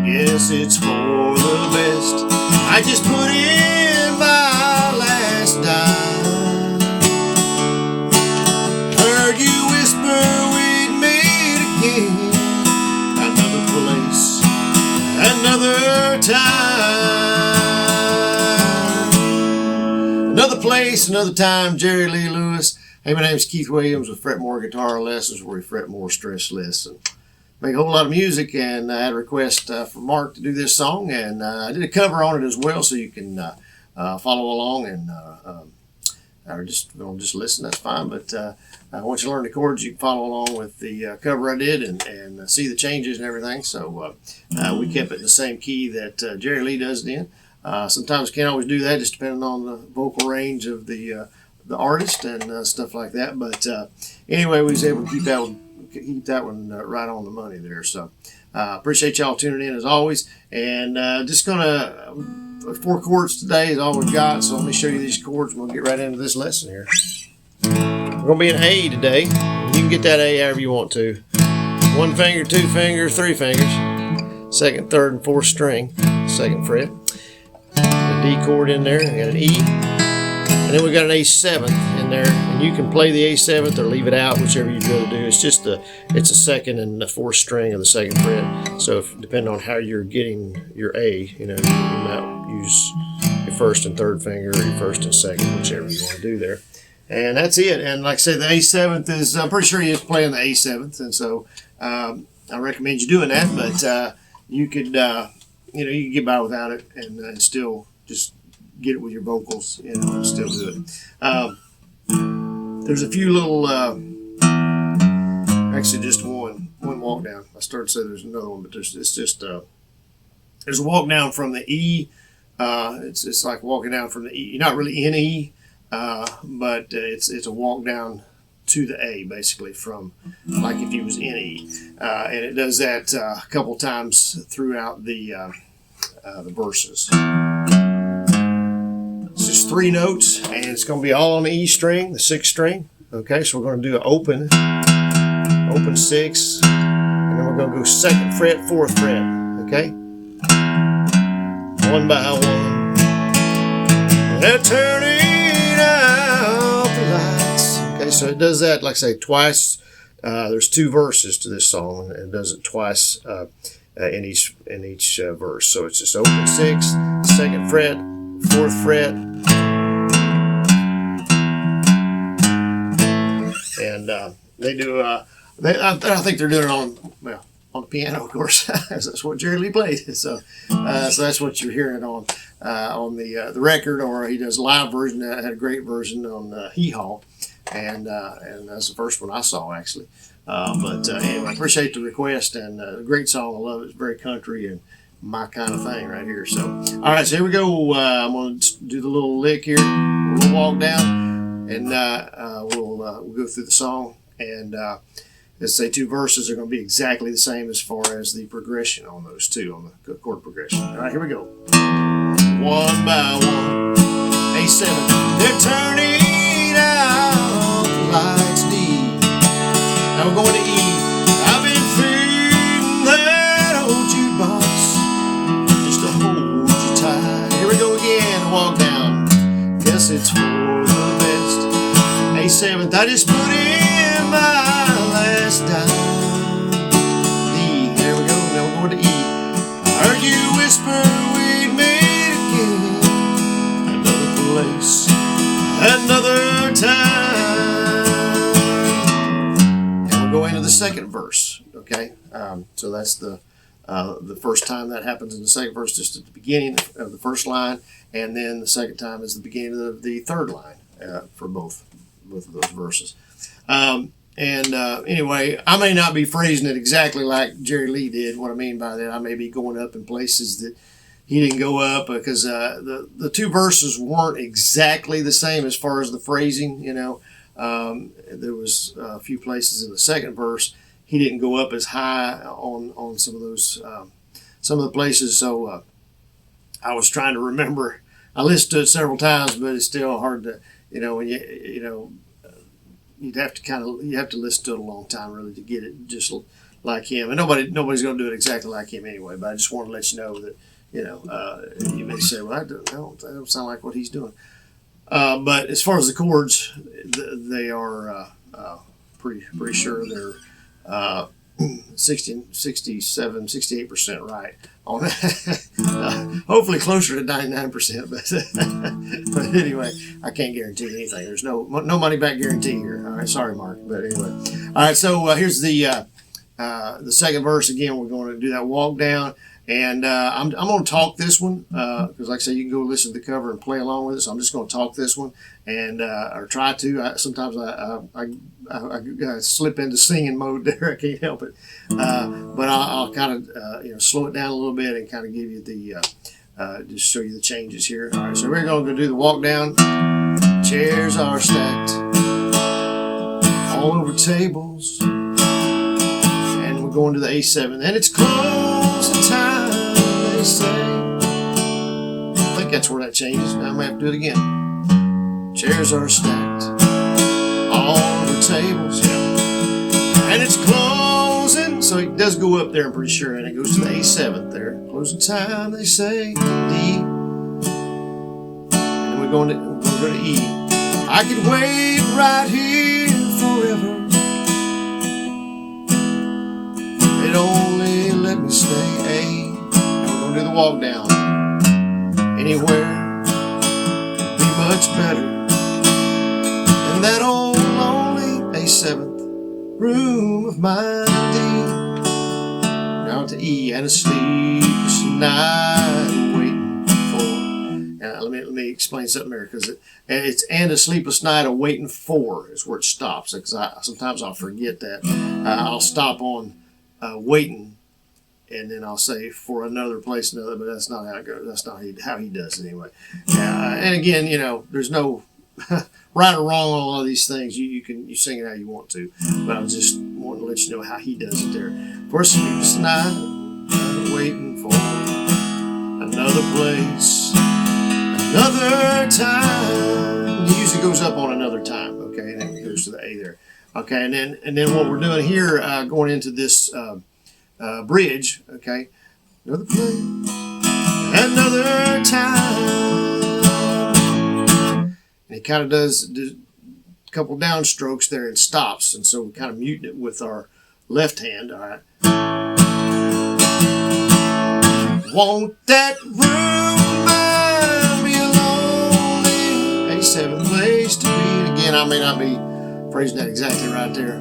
Guess it's for the best. I just put in my last dime. Heard you whisper we'd meet again. Another place, another time. Another place, another time. Jerry Lee Lewis. Hey, my name's Keith Williams with Fret More Guitar Lessons, where we fret more, stress less, and make a whole lot of music. And I had a request from Mark to do this song, and I did a cover on it as well, so you can follow along and or just listen. That's fine. But once you learn the chords, you can follow along with the cover I did and see the changes and everything. So we kept it in the same key that Jerry Lee does it in. Sometimes can't always do that, just depending on the vocal range of the artist and stuff like that. But anyway, we was able to keep that one right on the money there. So appreciate y'all tuning in as always. And just gonna 4 chords today is all we've got. So let me show you these chords. We'll get right into this lesson here. We're gonna be in A today. You can get that A however you want to. 1 finger, 2 fingers, 3 fingers. 2nd, 3rd, and 4th string, 2nd fret. A D chord in there. We got an E. And then we got an A7th in there, and you can play the A7th or leave it out, whichever you'd rather do. It's just it's a 2nd and the 4th string of the 2nd fret. So depending on how you're getting your A, you might use your 1st and 3rd finger, or your 1st and 2nd, whichever you want to do there. And that's it. And like I said, the A7th is, I'm pretty sure he is playing the A7th, and so I recommend you doing that. But you could, you can get by without it and still just get it with your vocals, and still do it. There's a few little, actually just one walk down. I started to say there's another one, but there's a walk down from the E. It's like walking down from the E. You're not really in E, but it's a walk down to the A, basically, from like if you was in E. And it does that a couple times throughout the verses. It's just 3 notes, and it's going to be all on the E string, the 6th string. Okay, so we're going to do an open 6, and then we're going to go 2nd fret, 4th fret. Okay, 1 by 1. They're turning out the lights. Okay, so it does that, like I say, twice. There's 2 verses to this song, and it does it twice in each verse. So it's just open 6, 2nd fret, 4th fret, and they do. I think they're doing it on the piano, of course. That's what Jerry Lee plays. So that's what you're hearing on the record, or he does a live version. I had a great version on Hee Haw, and that's the first one I saw actually. But anyway, I appreciate the request, and a great song. I love it. It's very country and my kind of thing right here. So, all right, so here we go. I'm going to do the little lick here, a little walk down, and we'll go through the song. And let's say 2 verses are going to be exactly the same as far as the progression on those 2, on the chord progression. All right, here we go. 1 by 1, A7. They're turning out the lights, D. Now we're going to E. I've been feeding that old jukebox. Here we go again, walk down. Guess it's for the best. A7th, I just put in my last dime. D, there we go, now we're going to E. I heard you whisper we'd meet again. Another place, another time. And we'll go into the 2nd verse, okay? So that's the first time that happens in the 2nd verse, just at the beginning of the 1st line, and then the 2nd time is the beginning of the 3rd line for both of those verses. Anyway, I may not be phrasing it exactly like Jerry Lee did. What I mean by that, I may be going up in places that he didn't go up, because the 2 verses weren't exactly the same as far as the phrasing. There was a few places in the 2nd verse he didn't go up as high on some of those some of the places. So I was trying to remember. I listened to it several times, but it's still hard to when you have to listen to it a long time really to get it just like him. And nobody's going to do it exactly like him anyway. But I just wanted to let you know that, you may say, well, that don't sound like what he's doing. But as far as the chords, they are pretty sure they're 68% right on hopefully closer to 99%, but anyway, I can't guarantee anything. There's no money back guarantee here. All right, sorry, Mark, but anyway. All right, so here's the second verse again. We're going to do that walk down, and I'm going to talk this one because, like I say, you can go listen to the cover and play along with it. So I'm just going to talk this one and or try to. Sometimes I slip into singing mode there. I can't help it, but I'll kind of slow it down a little bit and kind of give you the just show you the changes here. All right, so we're going to do the walk down. Chairs are stacked all over tables, and we're going to the A7, and it's closing time, they say. I think that's where that changes. Now I'm gonna have to do it again. Chairs are stacked all over tables, and it's closing. So it does go up there, I'm pretty sure, and it goes to the A7th there. Closing time, they say. D, and we're going to E. I could wait right here forever. They'd only let me stay A. And we're going to do the walk down. Anywhere would be much better than that old lonely A7th room of mine. D. Now to E, and a sleepless night waiting for. Let me explain something there, because it's and a sleepless night of waiting for is where it stops. Because sometimes I'll forget that. I'll stop on waiting, and then I'll say for another place, another. But that's not how it goes. That's not how he does it anyway. And again, there's no right or wrong on all of these things. You sing it how you want to, but I was just wanting to let you know how he does it there. For a sleepless night, waiting for another place, another time. It usually goes up on another time, okay, and then it goes to the A there, okay, and then what we're doing here, going into this bridge, okay, another place, another time. And it kind of does a couple downstrokes there and stops, and so we kind of mute it with our left hand. All right. Won't that room be a lonely A7 place to be? And again, I may not be phrasing that exactly right there.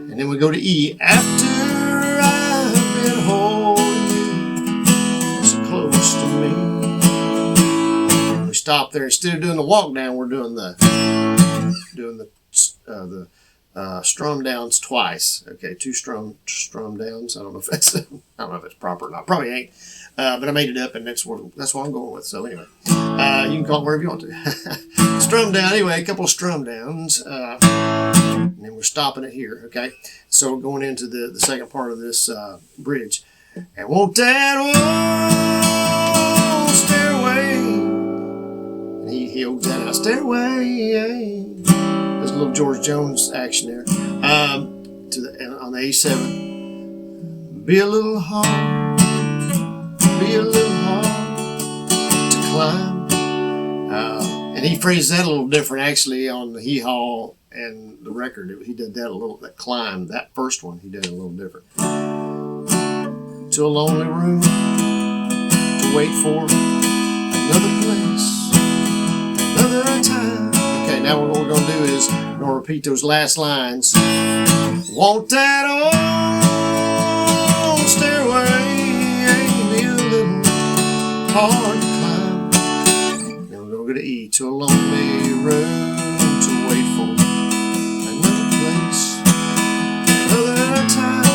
And then we go to E. After I've been holding you so close to me. Stop there. Instead of doing the walk down, we're doing the strum downs twice. Okay, two strum downs. I don't know if it's proper or not. Probably ain't. But I made it up, and that's what I'm going with. So anyway, you can call it wherever you want to. Strum down. Anyway, a couple of strum downs, and then we're stopping it here. Okay, so we're going into the second part of this bridge. And won't that old stairway? And he holds that out. Stairway. There's a little George Jones action there. On the A7. Be a little hard to climb. And he phrased that a little different actually on the Hee Haw and the record. He did that that climb, that first one, he did it a little different. To a lonely room to wait for another place, another time. Okay, now what we're going to do is we're going to repeat those last lines. Want that old stairway be a little hard to climb. Then we're going to go to E. To a lonely room to wait for another place, another time.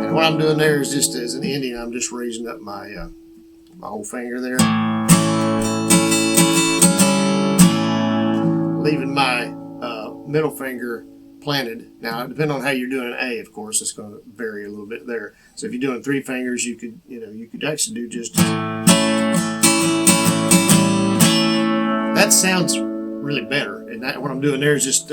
And what I'm doing there is just as an ending, I'm just raising up my whole finger there. Leaving my middle finger planted. Now, depending on how you're doing an A, of course, it's going to vary a little bit there. So if you're doing three fingers, you could actually do just. That sounds really better. And what I'm doing there is just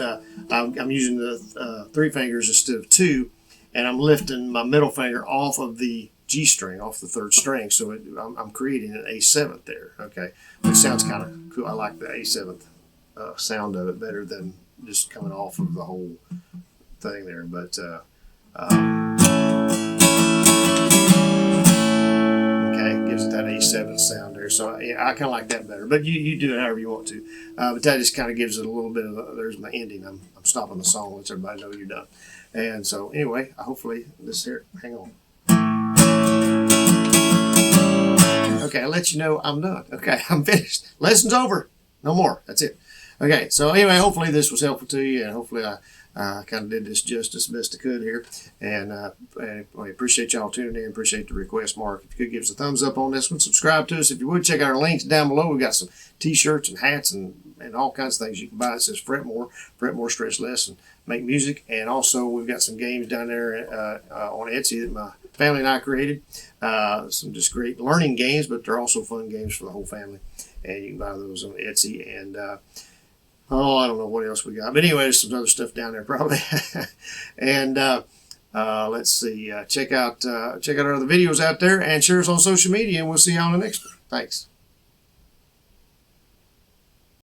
I'm using the 3 fingers instead of 2, and I'm lifting my middle finger off of the G string, off the 3rd string. So I'm creating an A7 there, okay? Which sounds kind of cool. I like the A7 sound of it better than just coming off of the whole thing there. But okay, gives it that A7 sound there. So yeah, I kind of like that better. But you do it however you want to. But that just kind of gives it a little bit of there's my ending. I'm stopping the song, lets everybody know you're done. And so anyway, hopefully this here, hang on. Okay, I'll let you know I'm done. Okay, I'm finished. Lesson's over. No more. That's it. Okay, so anyway, hopefully this was helpful to you, and hopefully I kind of did this justice best I could here. And I appreciate y'all tuning in. Appreciate the request, Mark. If you could give us a thumbs up on this one, subscribe to us. If you would, check out our links down below. We've got some T-shirts and hats and all kinds of things you can buy. It says Fret More Stress Less, and Make Music. And also, we've got some games down there on Etsy that my family and I created. Some just great learning games, but they're also fun games for the whole family. And you can buy those on Etsy. And I don't know what else we got. But anyway, there's some other stuff down there probably. And let's see. Check out our other videos out there and share us on social media. And we'll see you on the next one. Thanks.